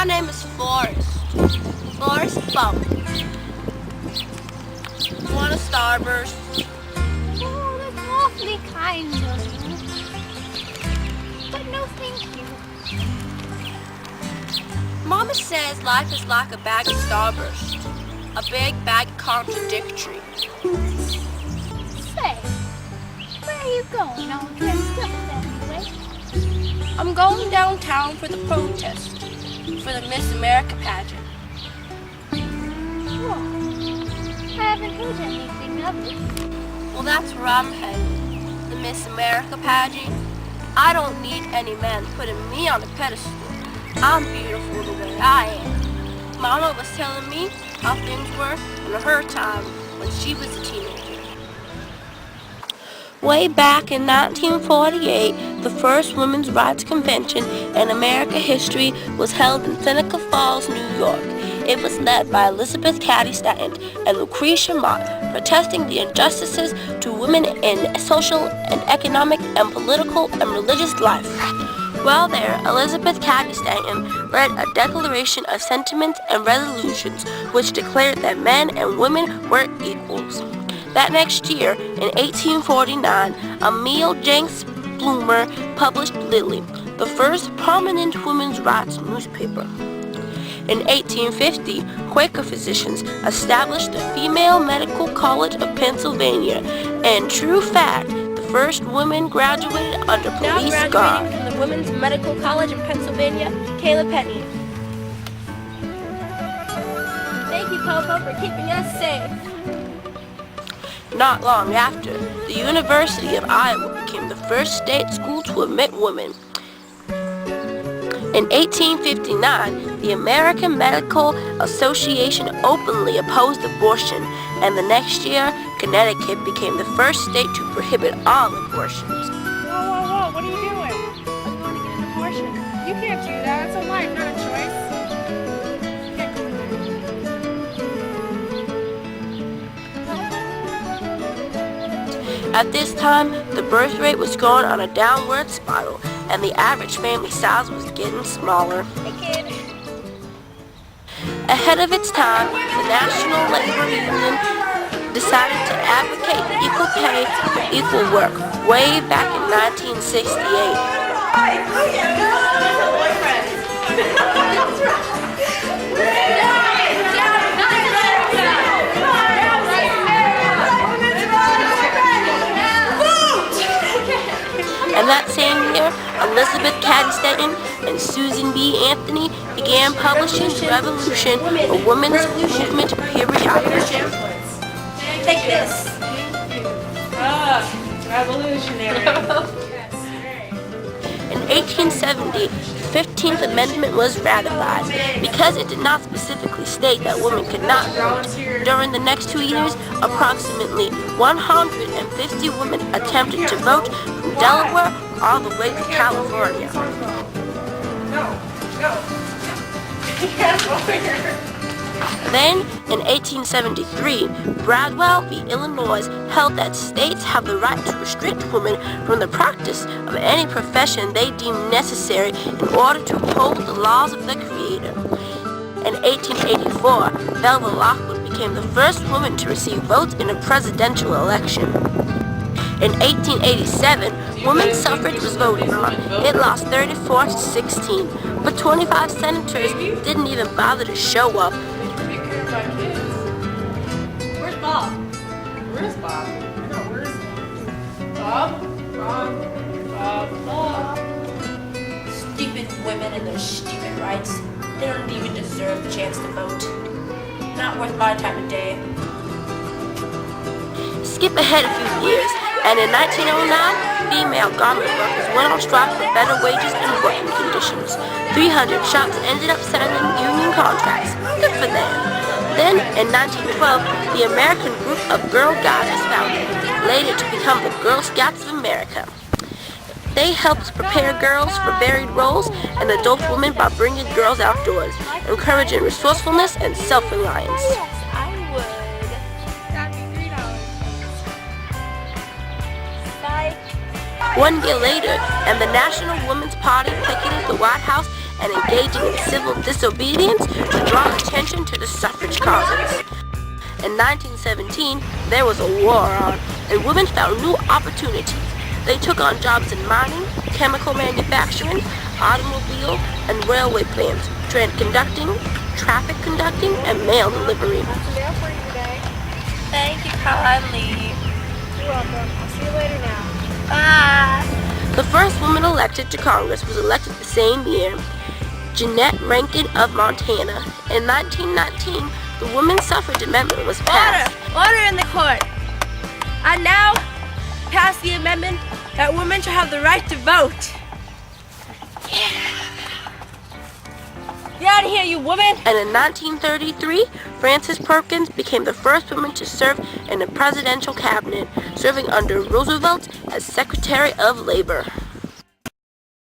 name is Forrest. Forrest Bump. You want a starburst? Oh, that's awfully kind of you. But no, thank you. Mama says life is like a bag of starburst. A big bag of contradictory. Say, where are you going all dressed up anyway? I'm going downtown for the protest. For the Miss America pageant. Whoa. I haven't heard anything of it. Well, that's where I'm headed. The Miss America pageant. I don't need any man putting me on a pedestal. I'm beautiful the way I am. Mama was telling me how things were in her time when she was a teenager. Way back in 1948, the first Women's Rights Convention in American history was held in Seneca Falls, New York. It was led by Elizabeth Cady Stanton and Lucretia Mott, protesting the injustices to women in social and economic and political and religious life. While there, Elizabeth Cady Stanton read a declaration of sentiments and resolutions which declared that men and women were equals. That next year, in 1849, Emil Jenks Bloomer published Lily, the first prominent women's rights newspaper. In 1850, Quaker physicians established the Female Medical College of Pennsylvania, and true fact, the first woman graduated under police guard. Now graduating from the Women's Medical College in Pennsylvania, Kayla Penny. Thank you, Popo, for keeping us safe. Not long after, the University of Iowa became the first state school to admit women. In 1859, the American Medical Association openly opposed abortion, and the next year, Connecticut became the first state to prohibit all abortions. Whoa, what are you doing? I'm going to get an abortion. You can't do that. It's a life, not a choice. You can't go At this time, the birth rate was going on a downward spiral, and the average family size was getting smaller. Hey, kid. Ahead of its time, the National Labor Union decided to advocate equal pay for equal work way back in 1968. And that same year, Elizabeth Cady Stanton and Susan B. Anthony began publishing Revolution, a women's movement periodical. Take this. Revolutionary. In 1870, the 15th Amendment was ratified. Because it did not specifically state that women could not vote, during the next 2 years, approximately 150 women attempted to vote from Delaware all the way to California. Then, in 1873, Bradwell v. Illinois held that states have the right to restrict women from the practice of any profession they deem necessary in order to uphold the laws of the Creator. In 1884, Belva Lockwood became the first woman to receive votes in a presidential election. In 1887, women's suffrage was voted on. It lost 34 to 16, but 25 senators didn't even bother to show up. Where's Bob? Where's Bob? I know, where's Bob? Bob. Stupid women and their stupid rights. They don't even deserve the chance to vote. Not worth my time of day. Skip ahead a few years, and in 1909, female garment workers went on strike for better wages and working conditions. 300 shops ended up signing union contracts. Good for them. Then, in 1912, the American group of Girl Guides was founded, later to become the Girl Scouts of America. They helped prepare girls for varied roles and adult women by bringing girls outdoors, encouraging resourcefulness and self-reliance. Yes, I would. That'd be $3. Psych. 1 year later, and the National Women's Party picketed the White House and engaging in civil disobedience to draw attention to the suffrage causes. In 1917, there was a war on, and women found new opportunities. They took on jobs in mining, chemical manufacturing, automobile and railway plants, train conducting, traffic conducting, and mail delivery. That's the mail for you today. Thank you kindly. You're welcome. I'll see you later now. Bye. The first woman elected to Congress was elected the same year, Jeanette Rankin of Montana. In 1919, the Women's Suffrage Amendment was passed. Order in the court. I now pass the amendment that women shall have the right to vote. Get out of here, you woman! And in 1933, Frances Perkins became the first woman to serve in a presidential cabinet, serving under Roosevelt as Secretary of Labor.